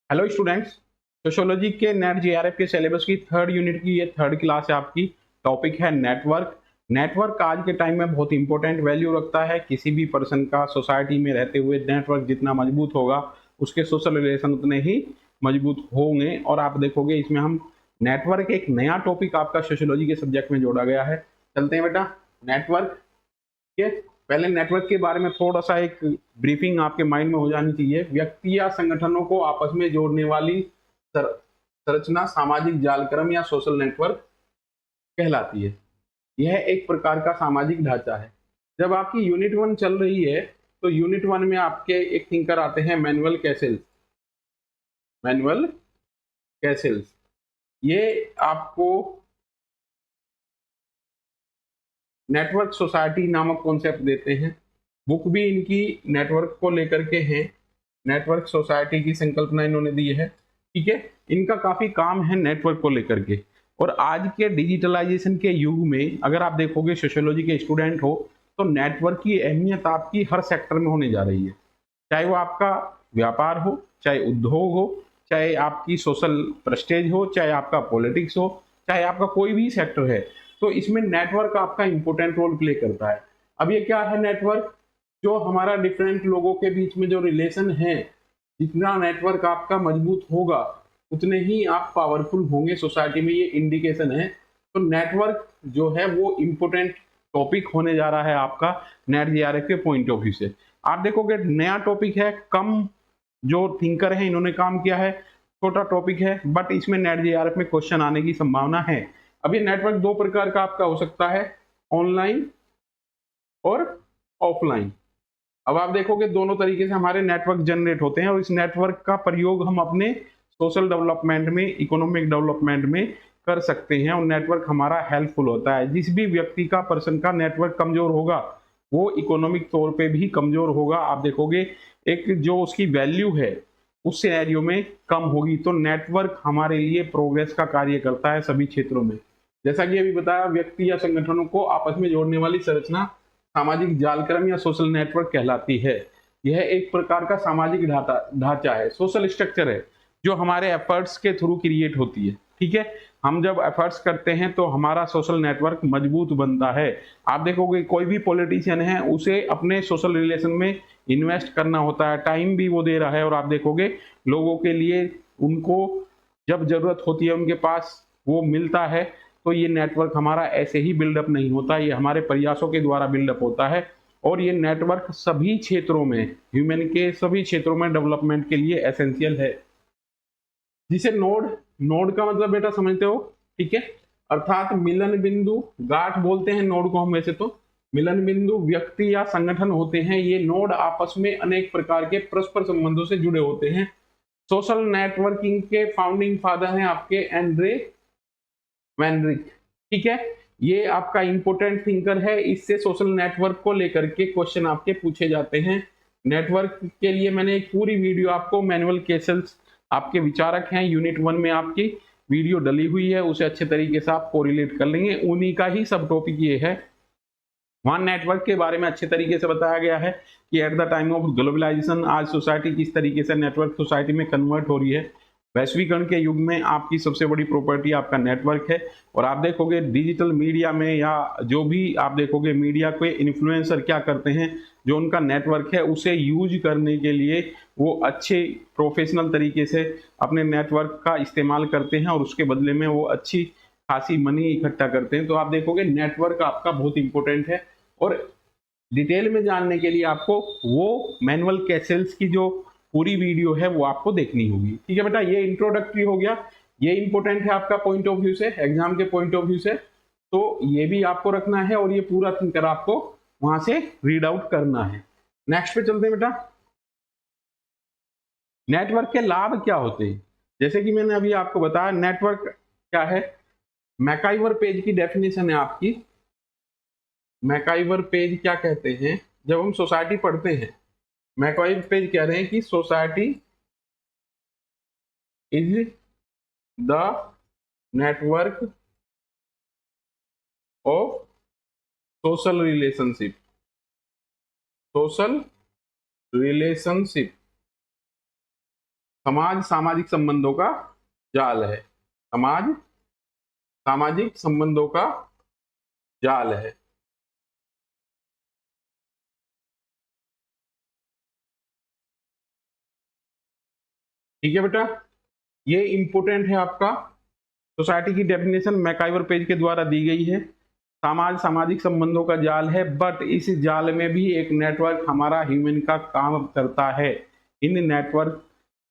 Hello students. Sociology के net JRF के syllabus की थर्ड यूनिट की ये थर्ड क्लास है आपकी। टॉपिक है नेटवर्क। नेटवर्क आज के टाइम में बहुत इंपॉर्टेंट वैल्यू रखता है। किसी भी पर्सन का सोसाइटी में रहते हुए नेटवर्क जितना मजबूत होगा उसके सोशल रिलेशन उतने ही मजबूत होंगे। और आप देखोगे इसमें हम नेटवर्क एक नया टॉपिक आपका सोशियोलॉजी के सब्जेक्ट में जोड़ा गया है। चलते हैं बेटा नेटवर्क के। पहले नेटवर्क के बारे में थोड़ा सा एक ब्रीफिंग आपके माइंड में हो जानी चाहिए। व्यक्ति या संगठनों को आपस में जोड़ने वाली संरचना सामाजिक जालक्रम या सोशल नेटवर्क कहलाती है। यह एक प्रकार का सामाजिक ढांचा है। जब आपकी यूनिट 1 चल रही है तो यूनिट 1 में आपके एक थिंकर आते हैं मैनुअल कैसेल्स। मैनुअल कैसेल्स ये आपको नेटवर्क सोसाइटी नामक कॉन्सेप्ट देते हैं। बुक भी इनकी नेटवर्क को लेकर के है। नेटवर्क सोसाइटी की संकल्पना इन्होंने दी है। ठीक है, इनका काफी काम है नेटवर्क को लेकर के। और आज के डिजिटलाइजेशन के युग में अगर आप देखोगे सोशियोलॉजी के स्टूडेंट हो तो नेटवर्क की अहमियत आपकी हर सेक्टर में होने जा रही है। चाहे वो आपका व्यापार हो, चाहे उद्योग हो, चाहे आपकी सोशल प्रेस्टेज हो, चाहे आपका पॉलिटिक्स हो, चाहे आपका कोई भी सेक्टर है, तो इसमें नेटवर्क आपका इंपॉर्टेंट रोल प्ले करता है। अब ये क्या है नेटवर्क? जो हमारा डिफरेंट लोगों के बीच में जो रिलेशन है, जितना नेटवर्क आपका मजबूत होगा उतने ही आप पावरफुल होंगे सोसाइटी में, ये इंडिकेशन है। तो नेटवर्क जो है वो इंपॉर्टेंट टॉपिक होने जा रहा है आपका नेट जेआरएफ के पॉइंट ऑफ व्यू से। आप देखोगे नया टॉपिक है, कम जो थिंकर है इन्होंने काम किया है, छोटा टॉपिक है, बट इसमें नेट जेआरएफ में क्वेश्चन आने की संभावना है। अब ये नेटवर्क दो प्रकार का आपका हो सकता है, ऑनलाइन और ऑफलाइन। अब आप देखोगे दोनों तरीके से हमारे नेटवर्क जनरेट होते हैं और इस नेटवर्क का प्रयोग हम अपने सोशल डेवलपमेंट में, इकोनॉमिक डेवलपमेंट में कर सकते हैं और नेटवर्क हमारा हेल्पफुल होता है। जिस भी व्यक्ति का, पर्सन का नेटवर्क कमजोर होगा वो इकोनॉमिक तौर पे भी कमजोर होगा। आप देखोगे एक जो उसकी वैल्यू है उस सिनेरियो में कम होगी। तो नेटवर्क हमारे लिए प्रोग्रेस का कार्य करता है सभी क्षेत्रों में। जैसा कि अभी बताया, व्यक्ति या संगठनों को आपस में जोड़ने वाली संरचना सामाजिक जालक्रम या सोशल नेटवर्क कहलाती है। यह एक प्रकार का सामाजिक ढांचा है, सोशल स्ट्रक्चर है, जो हमारे एफर्ट्स के थ्रू क्रिएट होती है। ठीक है, हम जब एफर्ट्स करते हैं तो हमारा सोशल नेटवर्क मजबूत बनता है। आप देखोगे कोई भी पॉलिटिशियन है उसे अपने सोशल रिलेशन में इन्वेस्ट करना होता है, टाइम भी वो दे रहा है। और आप देखोगे लोगों के लिए उनको जब जरूरत होती है उनके पास वो मिलता है। तो ये नेटवर्क हमारा ऐसे ही बिल्डअप नहीं होता, ये हमारे प्रयासों के द्वारा बिल्डअप होता है। और ये नेटवर्क सभी क्षेत्रों में, ह्यूमन के सभी क्षेत्रों में डेवलपमेंट के लिए एसेंशियल है। जिसे नोड, नोड का मतलब बेटा समझते हो? ठीक है, अर्थात मिलन बिंदु, गांठ बोलते हैं नोड को हम वैसे तो। मिलन बिंदु व्यक्ति या संगठन होते हैं। ये नोड आपस में अनेक प्रकार के परस्पर संबंधों से जुड़े होते हैं। सोशल नेटवर्किंग के फाउंडिंग फादर हैं आपके एंड्रे वैनरिक। ठीक है, ये आपका इंपोर्टेंट थिंकर है। इससे सोशल नेटवर्क को लेकर के क्वेश्चन आपके पूछे जाते हैं। नेटवर्क के लिए मैंने एक पूरी वीडियो आपको, मैनुअल केसेस आपके विचारक हैं यूनिट 1 में आपकी वीडियो डली हुई है, उसे अच्छे तरीके से आप कोरिलेट कर लेंगे। उन्हीं का ही सब टॉपिक ये है। वहां नेटवर्क के बारे में अच्छे तरीके से बताया गया है कि at the time of globalisation आज सोसाइटी किस तरीके से नेटवर्क सोसाइटी में कन्वर्ट हो रही है। वैश्वीकरण के युग में आपकी सबसे बड़ी प्रॉपर्टी आपका नेटवर्क है। और आप देखोगे डिजिटल मीडिया में, या जो भी आप देखोगे मीडिया के इन्फ्लुएंसर क्या करते हैं, जो उनका नेटवर्क है उसे यूज करने के लिए वो अच्छे प्रोफेशनल तरीके से अपने नेटवर्क का इस्तेमाल करते हैं और उसके बदले में वो अच्छी खासी मनी इकट्ठा करते हैं। तो आप देखोगे नेटवर्क आपका बहुत इंपॉर्टेंट है। और डिटेल में जानने के लिए आपको वो मैनुअल कैसेल्स की जो पूरी वीडियो है वो आपको देखनी होगी। ठीक है बेटा, ये इंट्रोडक्टरी हो गया। ये इंपॉर्टेंट है आपका पॉइंट ऑफ व्यू से, एग्जाम के पॉइंट ऑफ व्यू से, तो ये भी आपको रखना है और ये पूरा थिंकर आपको वहां से रीड आउट करना है। नेक्स्ट पे चलते हैं बेटा। नेटवर्क के लाभ क्या होते हैं? जैसे कि मैंने अभी आपको बताया नेटवर्क क्या है। मैकाइवर पेज की डेफिनेशन है आपकी। मैकाइवर पेज क्या कहते हैं? जब हम सोसाइटी पढ़ते हैं, मैकाइवर पेज कह रहे हैं कि society is the network of social relationship. Social relationship समाज सामाजिक संबंधों का जाल है। समाज सामाजिक संबंधों का जाल है। ठीक है बेटा, ये इंपोर्टेंट है आपका। सोसाइटी की डेफिनेशन मैकाइवर पेज के द्वारा दी गई है। समाज सामाजिक संबंधों का जाल है, बट इस जाल में भी एक नेटवर्क हमारा ह्यूमन का काम करता है। इन नेटवर्क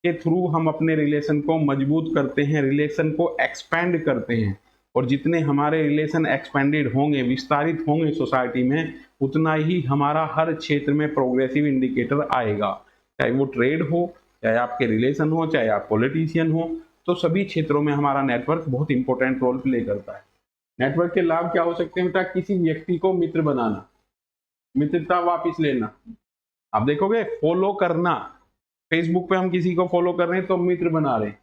के थ्रू हम अपने रिलेशन को मजबूत करते हैं, रिलेशन को एक्सपेंड करते हैं, और जितने हमारे रिलेशन एक्सपेंडेड होंगे, विस्तारित होंगे सोसाइटी में, उतना ही हमारा हर क्षेत्र में प्रोग्रेसिव इंडिकेटर आएगा। चाहे वो ट्रेड हो, चाहे आपके रिलेशन हो, चाहे आप पॉलिटिशियन हो, तो सभी क्षेत्रों में हमारा नेटवर्क बहुत इंपॉर्टेंट रोल प्ले करता है। नेटवर्क के लाभ क्या हो सकते हैं बेटा? किसी व्यक्ति को मित्र बनाना, मित्रता वापस लेना। आप देखोगे फॉलो करना, फेसबुक पे हम किसी को फॉलो कर रहे हैं तो मित्र बना रहे हैं,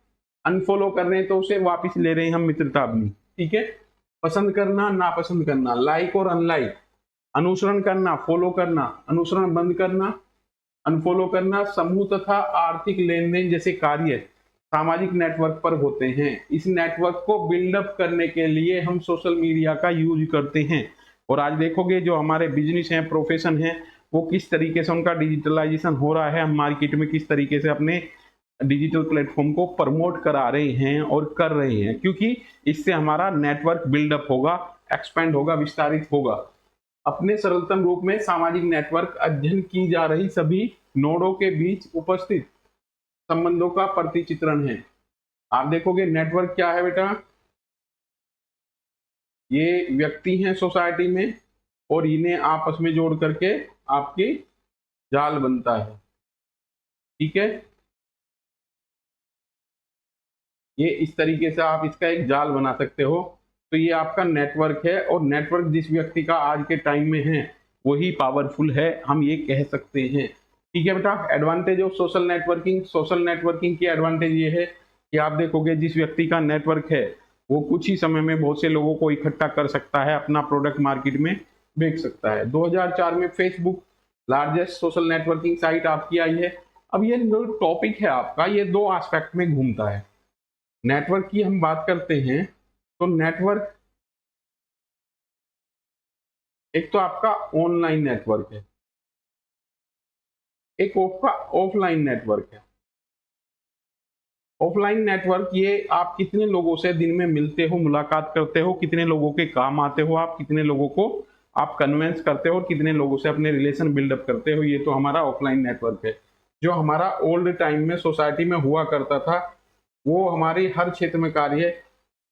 अनफॉलो कर रहे हैं तो उसे वापस ले रहे हैं हम मित्रता अपनी। ठीक है, पसंद करना, नापसंद करना, लाइक और अनलाइक, अनुसरण करना, फॉलो करना, अनुसरण बंद करना, अनफॉलो करना, समूह तथा आर्थिक लेन देन जैसे कार्य सामाजिक नेटवर्क पर होते हैं। इस नेटवर्क को बिल्डअप करने के लिए हम सोशल मीडिया का यूज करते हैं। और आज देखोगे जो हमारे बिजनेस हैं, प्रोफेशन है, वो किस तरीके से उनका डिजिटलाइजेशन हो रहा है, हम मार्केट में किस तरीके से अपने डिजिटल प्लेटफॉर्म को प्रमोट करा रहे हैं और कर रहे हैं, क्योंकि इससे हमारा नेटवर्क बिल्डअप होगा, एक्सपेंड होगा, विस्तारित होगा। अपने सरलतम रूप में सामाजिक नेटवर्क अध्ययन की जा रही सभी नोडों के बीच उपस्थित संबंधों का प्रतिचित्रण है। आप देखोगे नेटवर्क क्या है बेटा? ये व्यक्ति हैं सोसाइटी में और इन्हें आपस में जोड़ करके आपकी जाल बनता है। ठीक है, ये इस तरीके से आप इसका एक जाल बना सकते हो। तो ये आपका नेटवर्क है, और नेटवर्क जिस व्यक्ति का आज के टाइम में है वही पावरफुल है, हम ये कह सकते हैं। ठीक है बेटा, advantage of social networking. Social networking की एडवांटेज ये है कि आप देखोगे जिस व्यक्ति का नेटवर्क है वो कुछ ही समय में बहुत से लोगों को इकट्ठा कर सकता है, अपना प्रोडक्ट मार्केट में बेच सकता है। 2004 में Facebook largest social networking site आपकी आई है। अब ये जो टॉपिक है आपका, ये दो एस्पेक्ट में घूमता है। नेटवर्क की हम बात करते हैं तो नेटवर्क एक तो आपका ऑनलाइन नेटवर्क है, एक आपका ऑफलाइन नेटवर्क है। ऑफलाइन नेटवर्क ये आप कितने लोगों से दिन में मिलते हो, मुलाकात करते हो, कितने लोगों के काम आते हो, आप कितने लोगों को आप कन्वेंस करते हो और कितने लोगों से अपने रिलेशन बिल्डअप करते हो, ये तो हमारा ऑफलाइन नेटवर्क है। जो हमारा ओल्ड टाइम में सोसाइटी में हुआ करता था वो हमारे हर क्षेत्र में कार्य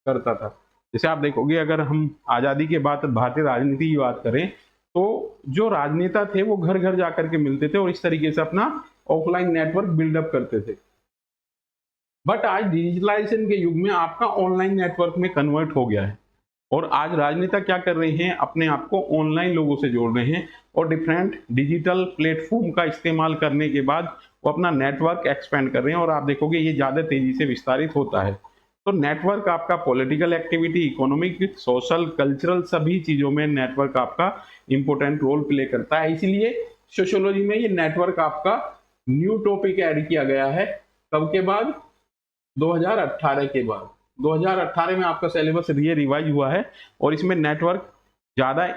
करता था। जैसे आप देखोगे अगर हम आज़ादी के बाद भारतीय राजनीति की बात करें तो जो राजनेता थे वो घर घर जाकर के मिलते थे और इस तरीके से अपना ऑफलाइन नेटवर्क बिल्डअप करते थे। बट आज डिजिटलाइजेशन के युग में आपका ऑनलाइन नेटवर्क में कन्वर्ट हो गया है, और आज राजनेता क्या कर रहे हैं, अपने आप को ऑनलाइन लोगों से जोड़ रहे हैं और डिफरेंट डिजिटल प्लेटफॉर्म का इस्तेमाल करने के बाद वो अपना नेटवर्क एक्सपेंड कर रहे हैं, और आप देखोगे ये ज़्यादा तेजी से विस्तारित होता है। तो नेटवर्क आपका political activity, economic, social, cultural सभी चीज़ों में नेटवर्क आपका इंपॉर्टेंट रोल प्ले करता है। इसीलिए सोशियोलॉजी में ये नेटवर्क आपका न्यू टॉपिक ऐड किया गया है। कब के बाद? 2018 के बाद। 2018 में आपका सिलेबस ये रिवाइज हुआ है और इसमें नेटवर्क ज़्यादा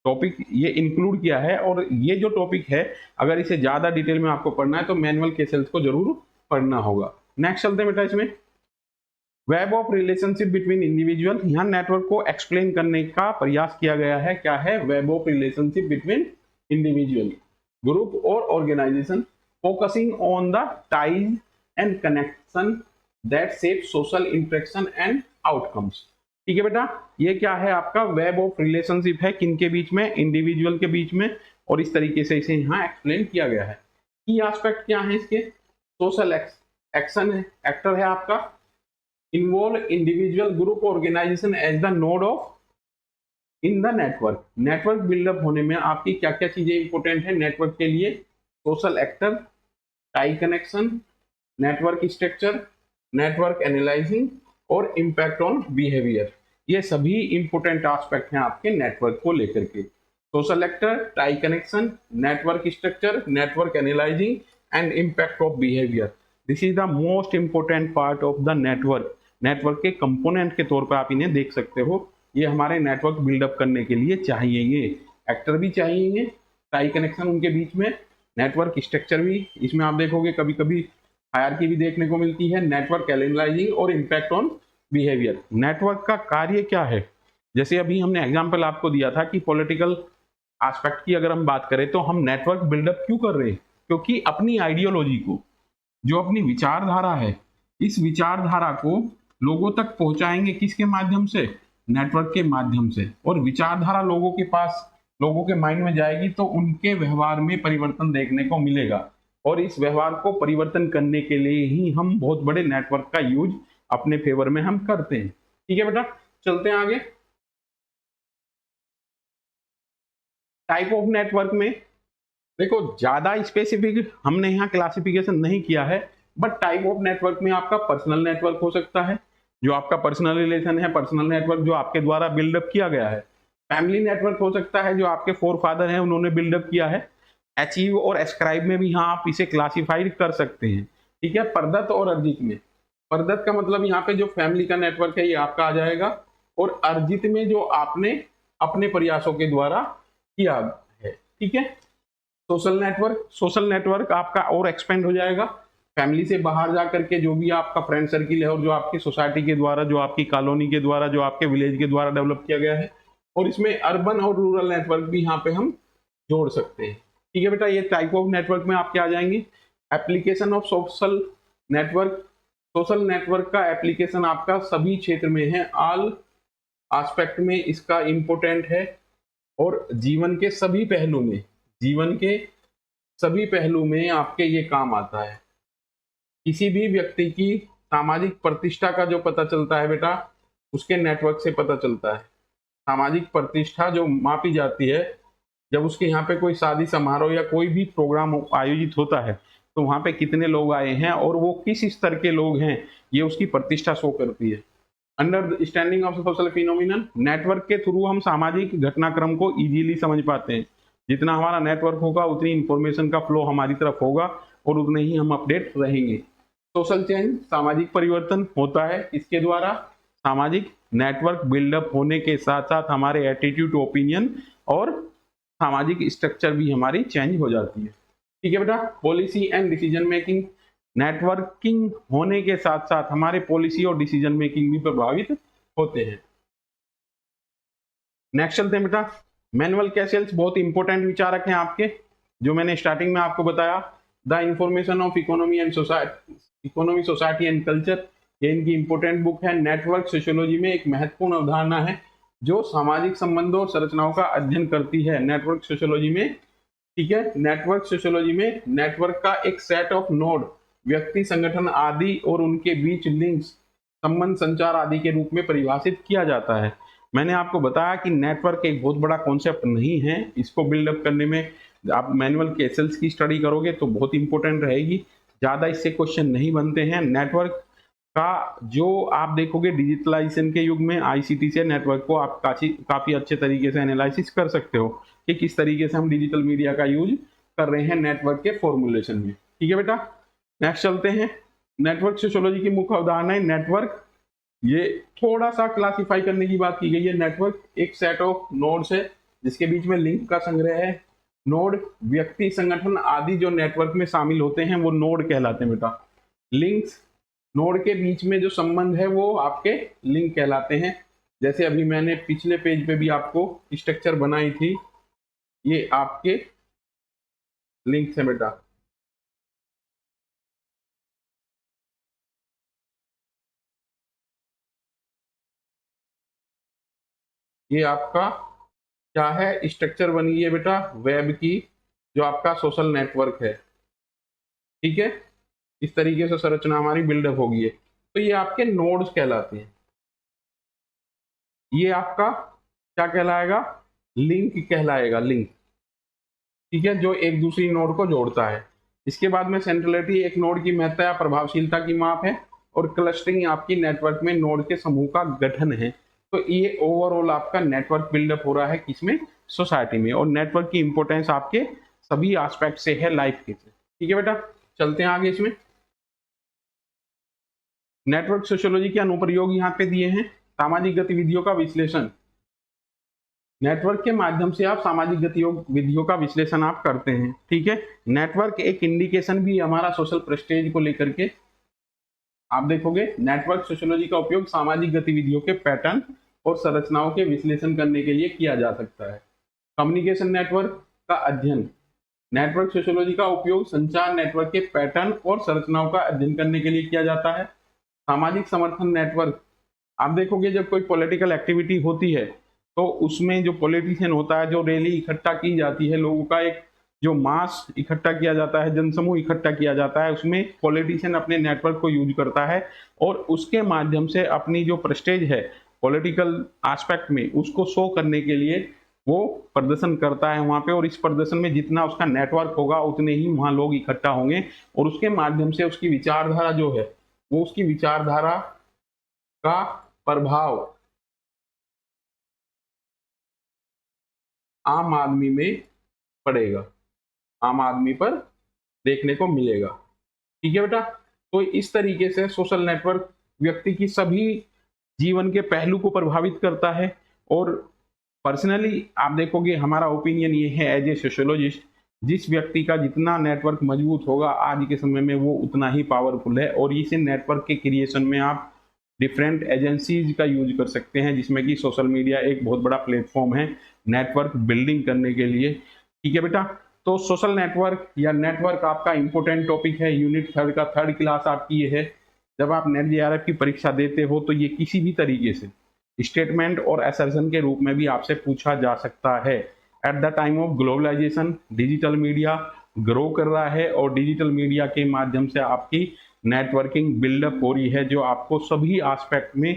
टॉपिक ये इंक्लूड किया है। और ये जो टॉपिक है अगर इसे ज़्यादा डिटेल में आपको पढ़ना है तो मैनुअल केसेस को जरूर पढ़ना होगा। नेक्स्ट चलते हैं बेटा, इसमें web of relationship between individual. यहाँ नेटवर्क को एक्सप्लेन करने का प्रयास किया गया है। क्या है? Web of relationship between individual, group और organisation, focusing on the ties and connection that shape social interaction and outcomes. ठीक है बेटा, ये क्या है? आपका वेब ऑफ रिलेशनशिप है, किनके बीच में? इंडिविजुअल के बीच में, और इस तरीके से इसे यहाँ एक्सप्लेन किया गया है। की एस्पेक्ट क्या है इसके? सोशल एक्शन है, एक्टर है आपका, involve individual, group, organisation as the node of in the network. Network buildup होने में आपकी क्या क्या चीजें इंपॉर्टेंट है नेटवर्क के लिए? Social actor, tie connection, network structure, network analysing और इम्पैक्ट ऑन बिहेवियर। ये सभी इंपॉर्टेंट एस्पेक्ट हैं आपके नेटवर्क को लेकर के। Social actor, tie connection, network structure, network analysing and impact of behaviour. This is the most important part of the network. Network के component के तौर पर आप इन्हें देख सकते हो। ये हमारे नेटवर्क बिल्डअप करने के लिए चाहिए, एक्टर भी चाहिए, टाई कनेक्शन उनके बीच में, नेटवर्क स्ट्रक्चर भी। इसमें आप देखोगे कभी कभी हायरार्की भी देखने को मिलती है, नेटवर्क एनालाइजिंग और इम्पैक्ट ऑन बिहेवियर। नेटवर्क का कार्य क्या है, जैसे अभी हमने एग्जांपल आपको दिया था कि पॉलिटिकल एस्पेक्ट की अगर हम बात करें तो हम नेटवर्क बिल्डअप क्यों कर रहे हैं, क्योंकि अपनी आइडियोलॉजी को, जो अपनी विचारधारा है, इस विचारधारा को लोगों तक पहुंचाएंगे किसके माध्यम से, नेटवर्क के माध्यम से। और विचारधारा लोगों के पास, लोगों के माइंड में जाएगी तो उनके व्यवहार में परिवर्तन देखने को मिलेगा, और इस व्यवहार को परिवर्तन करने के लिए ही हम बहुत बड़े नेटवर्क का यूज अपने फेवर में हम करते हैं। ठीक है बेटा, चलते हैं आगे। टाइप ऑफ नेटवर्क में देखो ज्यादा स्पेसिफिक हमने यहाँ क्लासिफिकेशन नहीं किया है, बट टाइप ऑफ नेटवर्क में आपका पर्सनल नेटवर्क हो सकता है, जो आपका पर्सनल रिलेशन है, पर्सनल नेटवर्क जो आपके द्वारा बिल्डअप किया गया है। फैमिली नेटवर्क हो सकता है, जो आपके फोर फादर हैं उन्होंने बिल्डअप किया है। अचीव और एस्क्राइब में भी यहाँ आप इसे क्लासिफाइड कर सकते हैं। ठीक है, प्रदत्त और अर्जित में, प्रदत्त का मतलब यहाँ पे जो फैमिली का नेटवर्क है ये आपका आ जाएगा, और अर्जित में जो आपने अपने प्रयासों के द्वारा किया है। ठीक है, सोशल नेटवर्क, सोशल नेटवर्क आपका और एक्सपेंड हो जाएगा, फैमिली से बाहर जा करके जो भी आपका फ्रेंड सर्किल है और जो आपकी सोसाइटी के द्वारा, जो आपकी कॉलोनी के द्वारा, जो आपके विलेज के द्वारा डेवलप किया गया है। और इसमें अर्बन और रूरल नेटवर्क भी यहाँ पे हम जोड़ सकते हैं। ठीक है बेटा, ये टाइप ऑफ नेटवर्क में आपके आ जाएंगे। Application of social network, social network का एप्लीकेशन आपका सभी क्षेत्र में है, ऑल एस्पेक्ट में इसका इंपोर्टेंट है, और जीवन के सभी पहलू में, जीवन के सभी पहलू में आपके ये काम आता है। किसी भी व्यक्ति की सामाजिक प्रतिष्ठा का जो पता चलता है बेटा, उसके नेटवर्क से पता चलता है। सामाजिक प्रतिष्ठा जो मापी जाती है, जब उसके यहाँ पे कोई शादी समारोह या कोई भी प्रोग्राम आयोजित होता है तो वहाँ पे कितने लोग आए हैं और वो किस स्तर के लोग हैं, ये उसकी प्रतिष्ठा शो करती है। Understanding of social phenomenon, network के थ्रू हम सामाजिक घटनाक्रम को इजीली समझ पाते हैं। जितना हमारा नेटवर्क होगा उतनी इंफॉर्मेशन का फ्लो हमारी तरफ होगा और उतने ही हम अपडेट रहेंगे। सोशल चेंज, सामाजिक परिवर्तन होता है इसके द्वारा। सामाजिक नेटवर्क बिल्डअप होने के साथ साथ हमारे एटीट्यूड, ओपिनियन और सामाजिक स्ट्रक्चर भी हमारी चेंज हो जाती है। ठीक है बेटा, policy and decision making, networking होने के साथ साथ हमारे पॉलिसी और डिसीजन मेकिंग भी प्रभावित होते हैं। नेक्स्ट चलते हैं बेटा, मैनुअल कैसेल्स बहुत इंपॉर्टेंट विचारक हैं आपके, जो मैंने स्टार्टिंग में आपको बताया। The information of economy and society, economy, society and culture, ये इनकी इंपॉर्टेंट बुक है। नेटवर्क सोशियोलॉजी में एक महत्वपूर्ण अवधारणा है जो सामाजिक संबंधों और संरचनाओं का अध्ययन करती है नेटवर्क सोशियोलॉजी में। ठीक है, नेटवर्क सोशियोलॉजी में नेटवर्क का एक सेट ऑफ नोड, व्यक्ति, संगठन आदि और उनके बीच लिंक्स, संबंध, संचार आदि के रूप में परिभाषित किया जाता है। मैंने आपको बताया कि नेटवर्क एक बहुत बड़ा कॉन्सेप्ट नहीं है, इसको बिल्डअप करने में आप मैनुअल कैसेल्स की स्टडी करोगे तो बहुत इंपॉर्टेंट रहेगी, ज़्यादा इससे क्वेश्चन नहीं बनते हैं। नेटवर्क का जो आप देखोगे डिजिटलाइजेशन के युग में आईसीटी से नेटवर्क को आप काफ़ी अच्छे तरीके से एनालिसिस कर सकते हो कि किस तरीके से हम डिजिटल मीडिया का यूज कर रहे हैं नेटवर्क के फॉर्मुलेशन में। ठीक है बेटा, नेक्स्ट चलते हैं। नेटवर्क सोशियोलॉजी की मुख्य अवधारणा है नेटवर्क, ये थोड़ा सा क्लासिफाई करने की बात की गई है। नेटवर्क एक सेट ऑफ नोड्स है जिसके बीच में लिंक का संग्रह है। नोड, व्यक्ति, संगठन आदि जो नेटवर्क में शामिल होते हैं वो नोड कहलाते हैं बेटा। लिंक्स, नोड के बीच में जो संबंध है वो आपके लिंक कहलाते हैं। जैसे अभी मैंने पिछले पेज पे भी आपको स्ट्रक्चर बनाई थी, ये आपके लिंक्स है बेटा। ये आपका क्या है, स्ट्रक्चर बन गई है बेटा वेब की, जो आपका सोशल नेटवर्क है। ठीक है, इस तरीके से संरचना हमारी बिल्डअप होगी है। तो ये आपके नोड्स कहलाते हैं। ये आपका क्या कहलाएगा, लिंक कहलाएगा, लिंक। ठीक है, जो एक दूसरी नोड को जोड़ता है। इसके बाद में सेंट्रलिटी एक नोड की महत्ता या प्रभावशीलता की माप है, और क्लस्टरिंग आपकी नेटवर्क में नोड के समूह का गठन है। तो ये ओवरऑल आपका नेटवर्क बिल्डअप हो रहा है किसमें, सोसाइटी में। और नेटवर्क की इंपॉर्टेंस आपके सभी एस्पेक्ट से है लाइफ के से। ठीक है बेटा, चलते हैं आगे इसमें। नेटवर्क सोशियोलॉजी के अनुप्रयोग यहाँ पे दिए हैं। सामाजिक गतिविधियों का विश्लेषण, नेटवर्क के माध्यम से आप सामाजिक गतिविधियों का विश्लेषण आप करते हैं, ठीक है। नेटवर्क एक इंडिकेशन भी हमारा सोशल प्रेस्टेज को लेकर के, आप देखोगे नेटवर्क सोशियोलॉजी का उपयोग सामाजिक गतिविधियों के पैटर्न और संरचनाओं के विश्लेषण करने के लिए किया जा सकता है। कम्युनिकेशन नेटवर्क का अध्ययन, नेटवर्क सोशियोलॉजी का उपयोग संचार नेटवर्क के पैटर्न और संरचनाओं का अध्ययन करने के लिए किया जाता है। सामाजिक समर्थन नेटवर्क, आप देखोगे जब कोई पॉलिटिकल एक्टिविटी होती है तो उसमें जो पॉलिटिशियन होता है, जो रैली इकट्ठा की जाती है, लोगों का एक जो मास इकट्ठा किया जाता है, जनसमूह इकट्ठा किया जाता है, उसमें पॉलिटिशियन अपने नेटवर्क को यूज करता है और उसके माध्यम से अपनी जो प्रेस्टेज है पॉलिटिकल एस्पेक्ट में उसको शो करने के लिए वो प्रदर्शन करता है वहां पे, और इस प्रदर्शन में जितना उसका नेटवर्क होगा उतने ही वहां लोग इकट्ठा होंगे और उसके माध्यम से उसकी विचारधारा जो है वो उसकी विचारधारा का प्रभाव आम आदमी में पड़ेगा, आम आदमी पर देखने को मिलेगा, ठीक है बेटा। तो इस तरीके से सोशल नेटवर्क व्यक्ति की सभी जीवन के पहलू को प्रभावित करता है। और पर्सनली आप देखोगे हमारा ओपिनियन ये है एज ए सोशियोलॉजिस्ट, जिस व्यक्ति का जितना नेटवर्क मजबूत होगा आज के समय में वो उतना ही पावरफुल है। और इस नेटवर्क के क्रिएशन में आप डिफरेंट एजेंसीज का यूज कर सकते हैं, जिसमें कि सोशल मीडिया एक बहुत बड़ा प्लेटफॉर्म है नेटवर्क बिल्डिंग करने के लिए, ठीक है बेटा। तो सोशल नेटवर्क या नेटवर्क आपका इंपॉर्टेंट टॉपिक है, यूनिट 3 का 3rd क्लास आपकी ये है। जब आप नेट जेआरएफ की परीक्षा देते हो तो ये किसी भी तरीके से स्टेटमेंट और असर्शन के रूप में भी आपसे पूछा जा सकता है। At the time of globalisation digital media grow कर रहा है और डिजिटल मीडिया के माध्यम से आपकी नेटवर्किंग बिल्डअप हो रही है, जो आपको सभी एस्पेक्ट में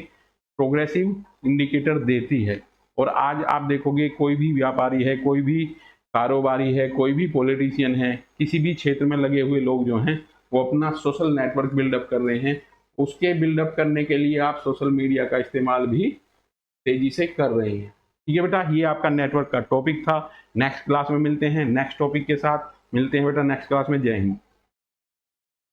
प्रोग्रेसिव इंडिकेटर देती है। और आज आप देखोगे कोई भी व्यापारी है, कोई भी कारोबारी है, कोई भी पॉलिटिशियन है, किसी भी क्षेत्र में लगे हुए लोग जो हैं वो अपना सोशल नेटवर्क बिल्डअप कर रहे हैं। उसके बिल्डअप करने के लिए आप सोशल मीडिया का इस्तेमाल भी तेजी से कर रहे हैं, ठीक है बेटा। ये आपका नेटवर्क का टॉपिक था। नेक्स्ट क्लास में मिलते हैं, नेक्स्ट टॉपिक के साथ मिलते हैं बेटा नेक्स्ट क्लास में। जय हिंद।